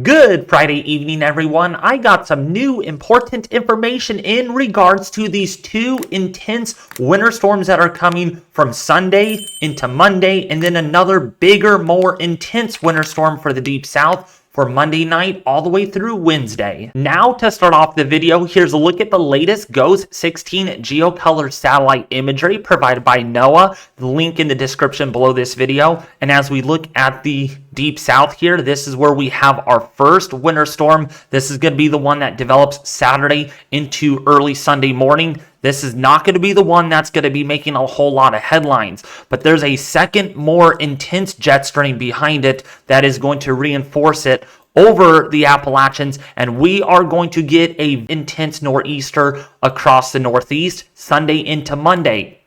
Good Friday evening, everyone. I got some new important information in regards to these two intense winter storms that are coming from Sunday into Monday, and then another bigger, more intense winter storm for the Deep South for Monday night all the way through Wednesday. Now to start off the video, here's a look at the latest GOES 16 geocolor satellite imagery provided by NOAA. The link in the description below this video. And as we look at the Deep South here, this is where we have our first winter storm. This is going to be the one that develops Saturday into early Sunday morning. This is not going to be the one that's going to be making a whole lot of headlines, but there's a second, more intense jet stream behind it that is going to reinforce it over the Appalachians, and we are going to get a intense nor'easter across the Northeast Sunday into Monday.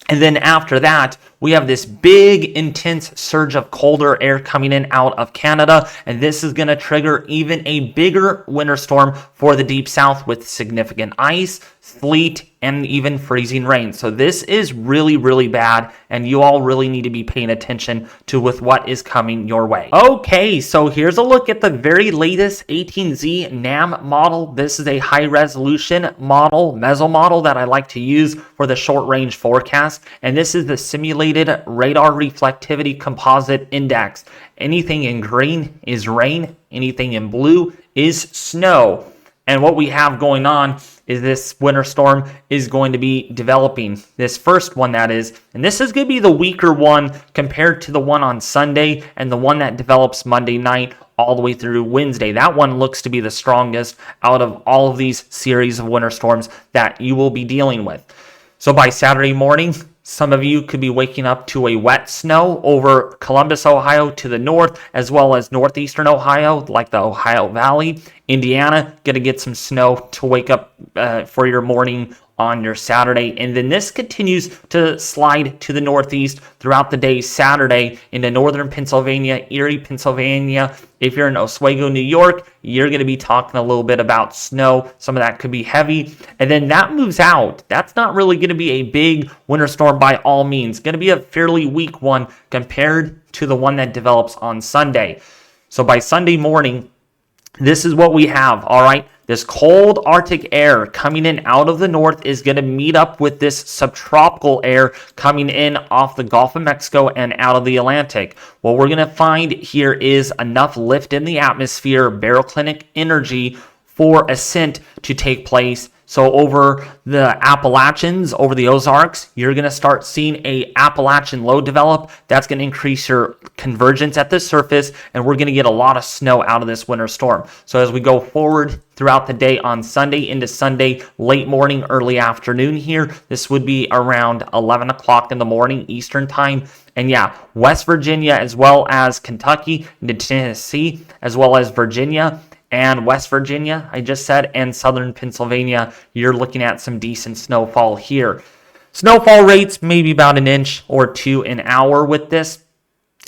And then after that, we have this big, intense surge of colder air coming in out of Canada, and this is going to trigger even a bigger winter storm for the Deep South with significant ice, sleet, and even freezing rain. So this is really, really bad, and you all really need to be paying attention to with what is coming your way. Okay, so here's a look at the very latest 18Z NAM model. This is a high-resolution model, meso model that I like to use for the short-range forecast, and this is the simulated radar reflectivity composite index. Anything in green is rain, anything in blue is snow. And what we have going on is this winter storm is going to be developing. This first one, that is, and this is going to be the weaker one compared to the one on Sunday and the one that develops Monday night all the way through Wednesday. That one looks to be the strongest out of all of these series of winter storms that you will be dealing with. So by Saturday morning, some of you could be waking up to a wet snow over Columbus, Ohio to the north, as well as northeastern Ohio, like the Ohio Valley. Indiana, going to get some snow to wake up for your morning on your Saturday. And then this continues to slide to the northeast throughout the day Saturday into northern Pennsylvania, Erie, Pennsylvania. If you're in Oswego, New York, you're going to be talking a little bit about snow. Some of that could be heavy. And then that moves out. That's not really going to be a big winter storm by all means. Going to be a fairly weak one compared to the one that develops on Sunday. So by Sunday morning, this is what we have, all right? This cold Arctic air coming in out of the north is going to meet up with this subtropical air coming in off the Gulf of Mexico and out of the Atlantic. What we're going to find here is enough lift in the atmosphere, baroclinic energy for ascent to take place. So over the Appalachians, over the Ozarks, you're going to start seeing a Appalachian low develop. That's going to increase your convergence at the surface, and we're going to get a lot of snow out of this winter storm. So as we go forward throughout the day on Sunday into Sunday, late morning, early afternoon here, this would be around 11 o'clock in the morning Eastern time. And yeah, West Virginia as well as Kentucky into Tennessee, as well as Virginia and West Virginia, I just said, and southern Pennsylvania, you're looking at some decent snowfall here. Snowfall rates maybe about an inch or two an hour with this,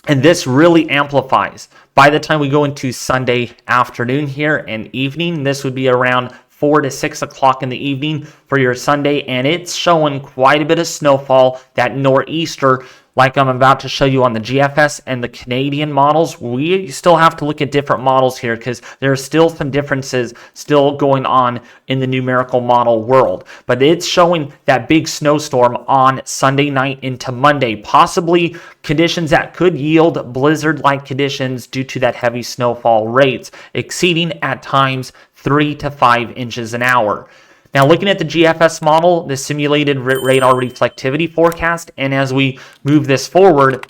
and this really amplifies. By the time we go into Sunday afternoon here and evening, this would be around 4 to 6 o'clock in the evening for your Sunday, and it's showing quite a bit of snowfall. That nor'easter, like I'm about to show you on the GFS and the Canadian models, we still have to look at different models here because there are still some differences still going on in the numerical model world. But it's showing that big snowstorm on Sunday night into Monday, possibly conditions that could yield blizzard-like conditions due to that heavy snowfall rates, exceeding at times 3 to 5 inches an hour. Now, looking at the GFS model, the simulated radar reflectivity forecast, and as we move this forward,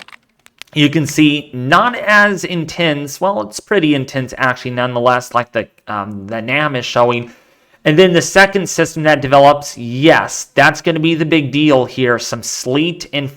you can see not as intense. Well, it's pretty intense actually, nonetheless, like the NAM is showing. And then the second system that develops, yes, that's going to be the big deal here. Some sleet and,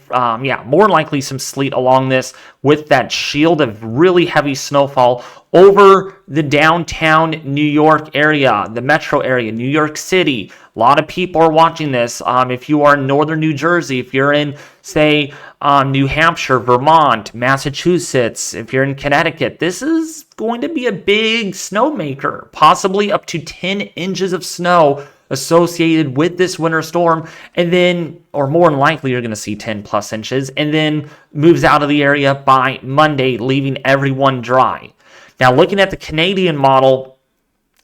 more likely some sleet along this with that shield of really heavy snowfall over the downtown New York area, the metro area, New York City. A lot of people are watching this. If you are in northern New Jersey, if you're in, say, New Hampshire, Vermont, Massachusetts, if you're in Connecticut, this is going to be a big snowmaker, possibly up to 10 inches of snow associated with this winter storm, and then, or more than likely, you're going to see 10 plus inches, and then moves out of the area by Monday, leaving everyone dry. Now, looking at the Canadian model,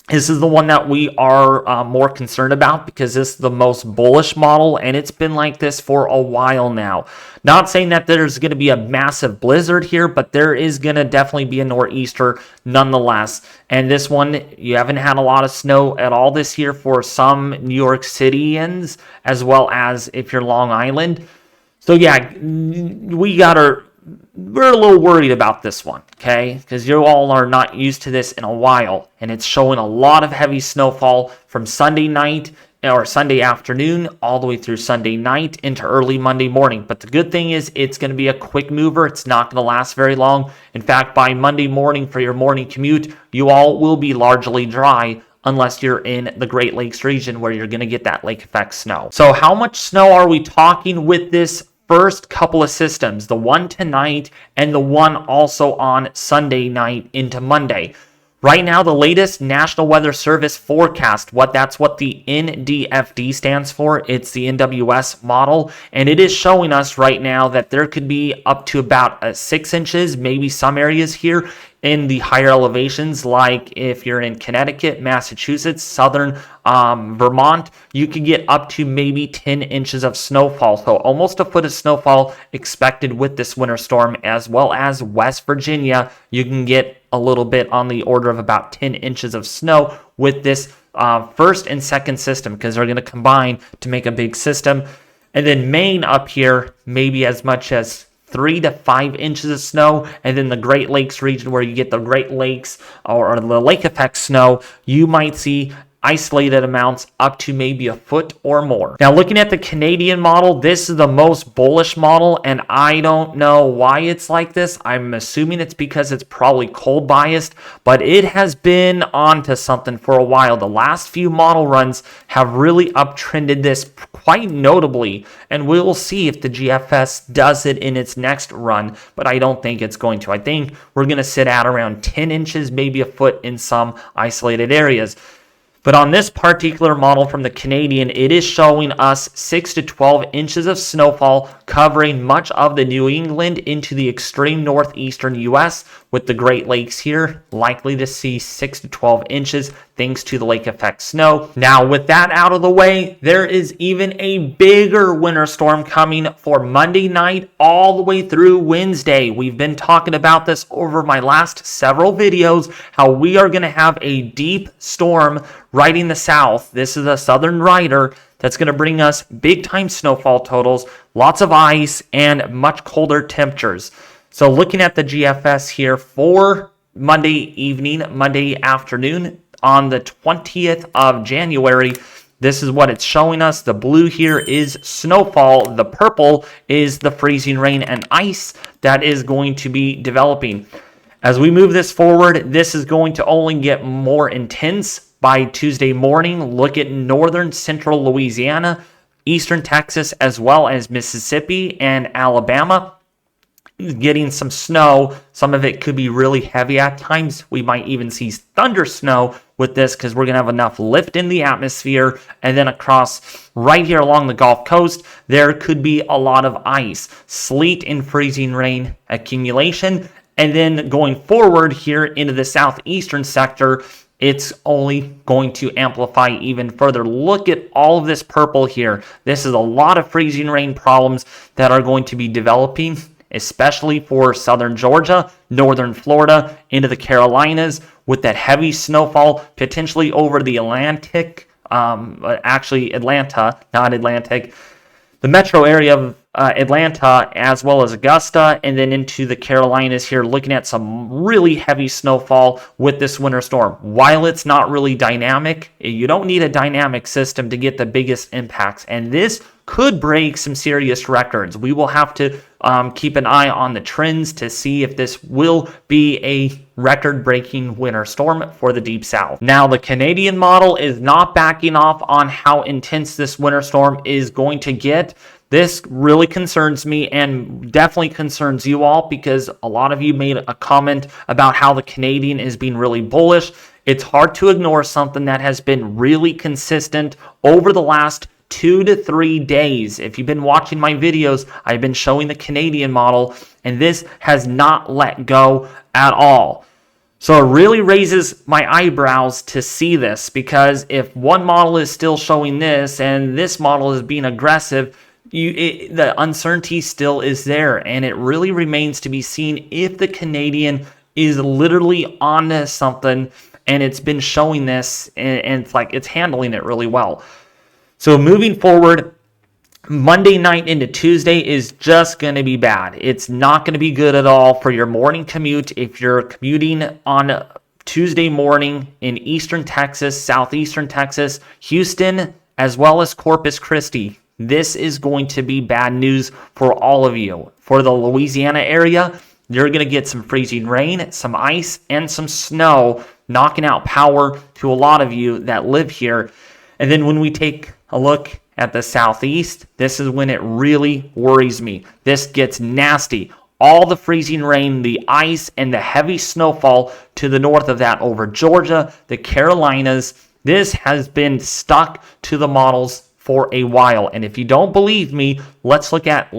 this is the one that we are more concerned about because this is the most bullish model, and it's been like this for a while now. Not saying that there's going to be a massive blizzard here, but there is going to definitely be a nor'easter nonetheless. And this one, you haven't had a lot of snow at all this year for some New York Cityans, as well as if you're Long Island. So yeah, we're a little worried about this one, okay? Because you all are not used to this in a while, and it's showing a lot of heavy snowfall from Sunday night or Sunday afternoon all the way through Sunday night into early Monday morning. But the good thing is it's going to be a quick mover. It's not going to last very long. In fact, by Monday morning for your morning commute, you all will be largely dry unless you're in the Great Lakes region where you're going to get that lake effect snow. So how much snow are we talking with this first couple of systems, the one tonight and the one also on Sunday night into Monday? Right now, the latest National Weather Service forecast, that's what the NDFD stands for. It's the NWS model, and it is showing us right now that there could be up to about 6 inches, maybe some areas here in the higher elevations, like if you're in Connecticut, Massachusetts, southern Vermont, you could get up to maybe 10 inches of snowfall. So almost a foot of snowfall expected with this winter storm, as well as West Virginia. You can get a little bit on the order of about 10 inches of snow with this first and second system, because they're going to combine to make a big system. And then Maine up here, maybe as much as 3 to 5 inches of snow. And then the Great Lakes region, where you get the Great Lakes or the lake effect snow, you might see isolated amounts up to maybe a foot or more. Now, looking at the Canadian model, this is the most bullish model, and I don't know why it's like this. I'm assuming it's because it's probably cold biased, but it has been onto something for a while. The last few model runs have really uptrended this quite notably, and we'll see if the GFS does it in its next run, but I don't think it's going to. I think we're going to sit at around 10 inches, maybe a foot in some isolated areas. But on this particular model from the Canadian, it is showing us 6 to 12 inches of snowfall covering much of the New England into the extreme northeastern U.S., with the Great Lakes here likely to see 6 to 12 inches thanks to the lake effect snow. Now, with that out of the way, there is even a bigger winter storm coming for Monday night all the way through Wednesday. We've been talking about this over my last several videos, how we are going to have a deep storm riding the south. This is a southern rider that's going to bring us big time snowfall totals, lots of ice, and much colder temperatures. So looking at the GFS here for Monday evening, Monday afternoon on the 20th of January, this is what it's showing us. The blue here is snowfall. The purple is the freezing rain and ice that is going to be developing. As we move this forward, this is going to only get more intense by Tuesday morning. Look at northern central Louisiana, eastern Texas, as well as Mississippi and Alabama, getting some snow. Some of it could be really heavy at times. We might even see thunder snow with this because we're going to have enough lift in the atmosphere. And then across right here along the Gulf Coast, there could be a lot of ice, sleet, and freezing rain accumulation. And then going forward here into the southeastern sector, it's only going to amplify even further. Look at all of this purple here. This is a lot of freezing rain problems that are going to be developing, especially for southern Georgia, northern Florida, into the Carolinas, with that heavy snowfall potentially over the Atlantic, actually Atlanta, not Atlantic, the metro area of Atlanta, as well as Augusta, and then into the Carolinas here, looking at some really heavy snowfall with this winter storm. While it's not really dynamic, you don't need a dynamic system to get the biggest impacts, and this could break some serious records. We will have to keep an eye on the trends to see if this will be a record-breaking winter storm for the Deep South. Now, the Canadian model is not backing off on how intense this winter storm is going to get. This really concerns me and definitely concerns you all, because a lot of you made a comment about how the Canadian is being really bullish. It's hard to ignore something that has been really consistent over the last 2 to 3 days. If you've been watching my videos, I've been showing the Canadian model, and this has not let go at all. So it really raises my eyebrows to see this, because if one model is still showing this and this model is being aggressive, the uncertainty still is there, and it really remains to be seen if the Canadian is literally onto something, and it's been showing this, and it's like it's handling it really well. So moving forward, Monday night into Tuesday is just going to be bad. It's not going to be good at all for your morning commute. If you're commuting on Tuesday morning in eastern Texas, southeastern Texas, Houston, as well as Corpus Christi, this is going to be bad news for all of you. For the Louisiana area, you're going to get some freezing rain, some ice, and some snow, knocking out power to a lot of you that live here. And then when we take a look at the southeast, this is when it really worries me. This gets nasty. All the freezing rain, the ice, and the heavy snowfall to the north of that over Georgia, the Carolinas. This has been stuck to the models for a while. And if you don't believe me, let's look at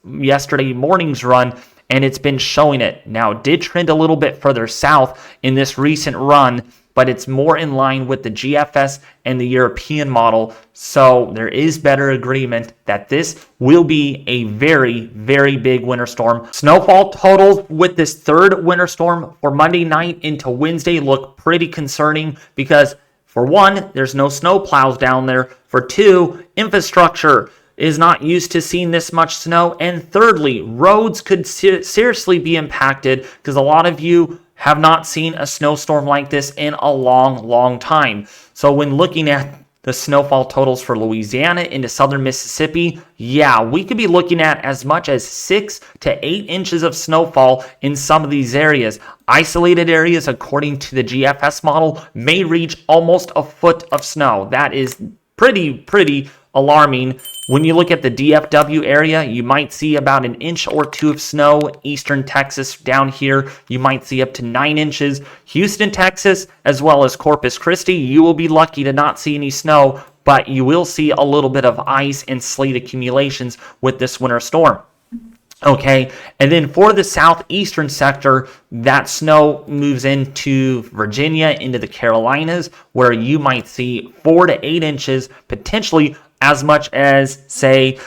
yesterday morning's run, and it's been showing it. Now, it did trend a little bit further south in this recent run, but it's more in line with the GFS and the European model. So there is better agreement that this will be a very, very big winter storm. Snowfall totals with this third winter storm for Monday night into Wednesday look pretty concerning, because for one, there's no snow plows down there. For two, infrastructure is not used to seeing this much snow. And thirdly, roads could seriously be impacted, because a lot of you have not seen a snowstorm like this in a long, long time. So when looking at the snowfall totals for Louisiana into southern Mississippi, yeah, we could be looking at as much as 6 to 8 inches of snowfall in some of these areas. Isolated areas, according to the GFS model, may reach almost a foot of snow. That is pretty alarming. When you look at the DFW area, you might see about 1 inch or 2 of snow. Eastern Texas down here, you might see up to 9 inches. Houston, Texas, as well as Corpus Christi, you will be lucky to not see any snow, but you will see a little bit of ice and sleet accumulations with this winter storm. Okay, and then for the southeastern sector, that snow moves into Virginia, into the Carolinas, where you might see 4 to 8 inches, potentially as much as, say,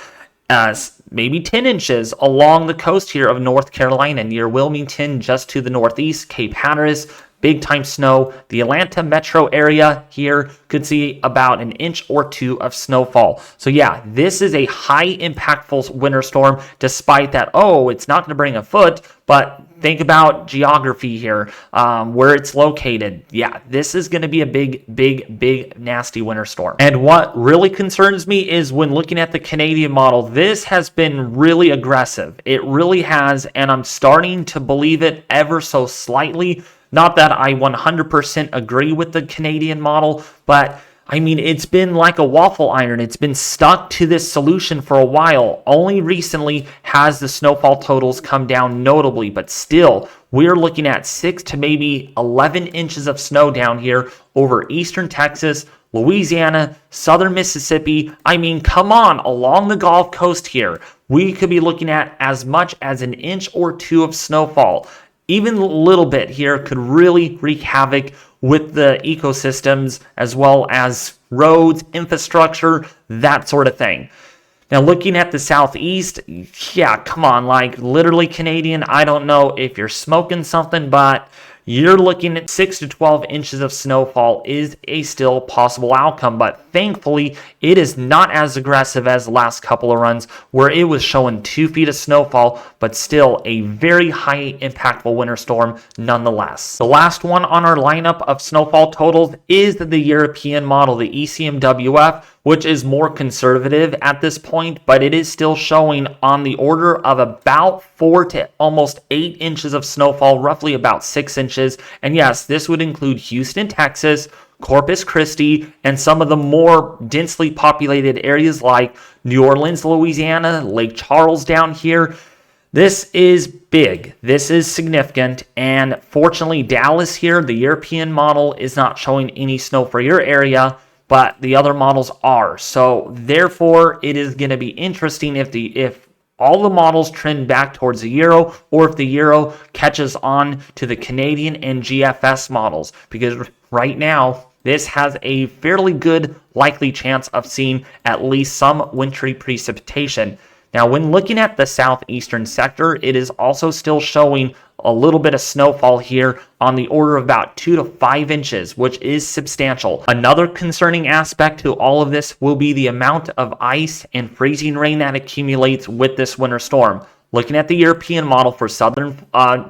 maybe 10 inches along the coast here of North Carolina, near Wilmington, just to the northeast, Cape Hatteras. Big time snow. The Atlanta metro area here could see about 1 inch or 2 of snowfall. So yeah, this is a high impactful winter storm, despite that, it's not going to bring a foot, but think about geography here, where it's located. Yeah, this is going to be a big, nasty winter storm. And what really concerns me is when looking at the Canadian model, this has been really aggressive. It really has, and I'm starting to believe it ever so slightly. Not that I 100% agree with the Canadian model, but I mean, it's been like a waffle iron. It's been stuck to this solution for a while. Only recently has the snowfall totals come down notably, but still, we're looking at 6 to maybe 11 inches of snow down here over eastern Texas, Louisiana, southern Mississippi. I mean, come on, along the Gulf Coast here, we could be looking at as much as 1 inch or 2 of snowfall. Even a little bit here could really wreak havoc with the ecosystems, as well as roads, infrastructure, that sort of thing. Now, looking at the southeast, yeah, come on, like literally Canadian, I don't know if you're smoking something, but you're looking at 6 to 12 inches of snowfall is a still possible outcome, but thankfully it is not as aggressive as the last couple of runs where it was showing 2 feet of snowfall, but still a very high impactful winter storm nonetheless. The last one on our lineup of snowfall totals is the European model, the ECMWF, which is more conservative at this point, but it is still showing on the order of about 4 to almost 8 inches of snowfall, roughly about 6 inches. And yes, this would include Houston, Texas, Corpus Christi, and some of the more densely populated areas like New Orleans, Louisiana, Lake Charles down here. This is big. This is significant. And fortunately, Dallas here, the European model, is not showing any snow for your area, but the other models are. So therefore, it is going to be interesting if all the models trend back towards the euro, or if the euro catches on to the Canadian and GFS models, because right now this has a fairly good likely chance of seeing at least some wintry precipitation. Now, when looking at the southeastern sector, it is also still showing a little bit of snowfall here on the order of about 2 to 5 inches, which is substantial. Another concerning aspect to all of this will be the amount of ice and freezing rain that accumulates with this winter storm. Looking at the European model for southern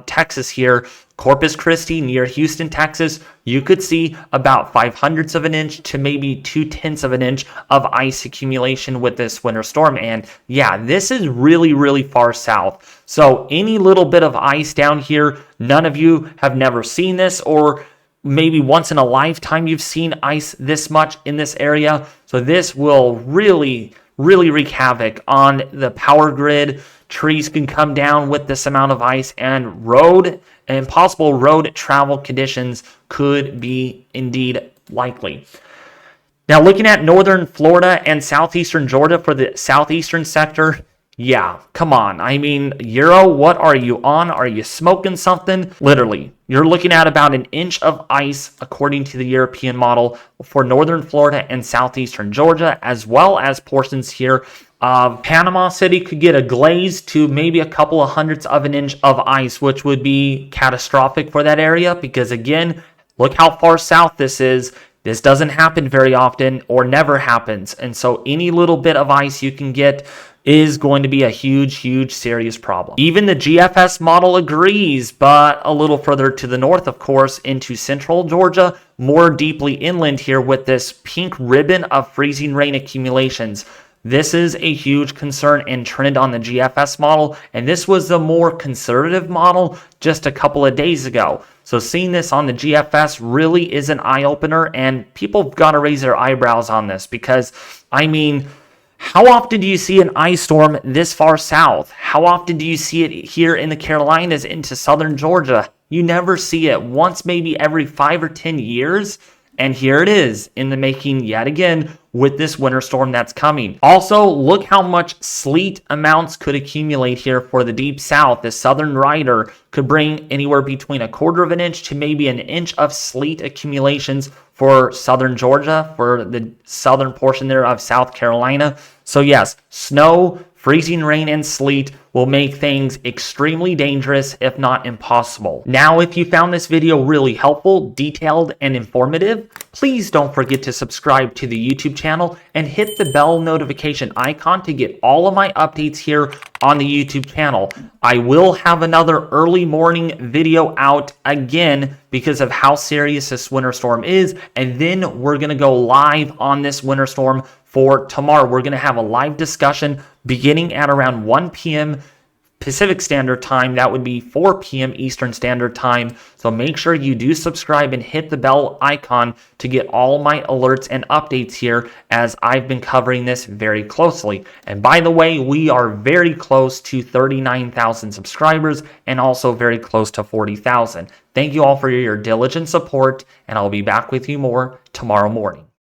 Texas here, Corpus Christi near Houston, Texas, you could see about 0.05 of an inch to maybe 0.2 of an inch of ice accumulation with this winter storm. And yeah, this is really, really far south. So any little bit of ice down here, none of you have never seen this, or maybe once in a lifetime you've seen ice this much in this area. So this will really wreak havoc on the power grid. Trees can come down with this amount of ice, and possible road travel conditions could be indeed likely. Now, looking at northern Florida and southeastern Georgia for the southeastern sector, yeah, come on. I mean, Euro, what are you on? Are you smoking something? Literally, you're looking at about an inch of ice according to the European model for northern Florida and southeastern Georgia, as well as portions here of Panama City could get a glaze to maybe a couple of hundredths of an inch of ice, which would be catastrophic for that area because, again, look how far south this is. This doesn't happen very often or never happens. And so any little bit of ice you can get is going to be a huge, serious problem. Even the GFS model agrees, but a little further to the north, of course, into central Georgia, more deeply inland here with this pink ribbon of freezing rain accumulations. This is a huge concern and trend on the GFS model, and this was the more conservative model just a couple of days ago. So seeing this on the GFS really is an eye-opener, and people have got to raise their eyebrows on this because, I mean, how often do you see an ice storm this far south? How often do you see it here in the Carolinas into southern Georgia? You never see it. Once maybe every 5 or 10 years. And here it is in the making yet again with this winter storm that's coming. Also, look how much sleet amounts could accumulate here for the deep south. The southern rider could bring anywhere between 1/4 of an inch to maybe an inch of sleet accumulations for southern Georgia, for the southern portion there of South Carolina. So yes, snow, freezing rain, and sleet will make things extremely dangerous, if not impossible. Now, if you found this video really helpful, detailed, and informative, please don't forget to subscribe to the YouTube channel and hit the bell notification icon to get all of my updates here on the YouTube channel. I will have another early morning video out again because of how serious this winter storm is, and then we're going to go live on this winter storm for tomorrow. We're going to have a live discussion beginning at around 1 p.m. Pacific Standard Time. That would be 4 p.m. Eastern Standard Time. So make sure you do subscribe and hit the bell icon to get all my alerts and updates here, as I've been covering this very closely. And by the way, we are very close to 39,000 subscribers and also very close to 40,000. Thank you all for your diligent support, and I'll be back with you more tomorrow morning.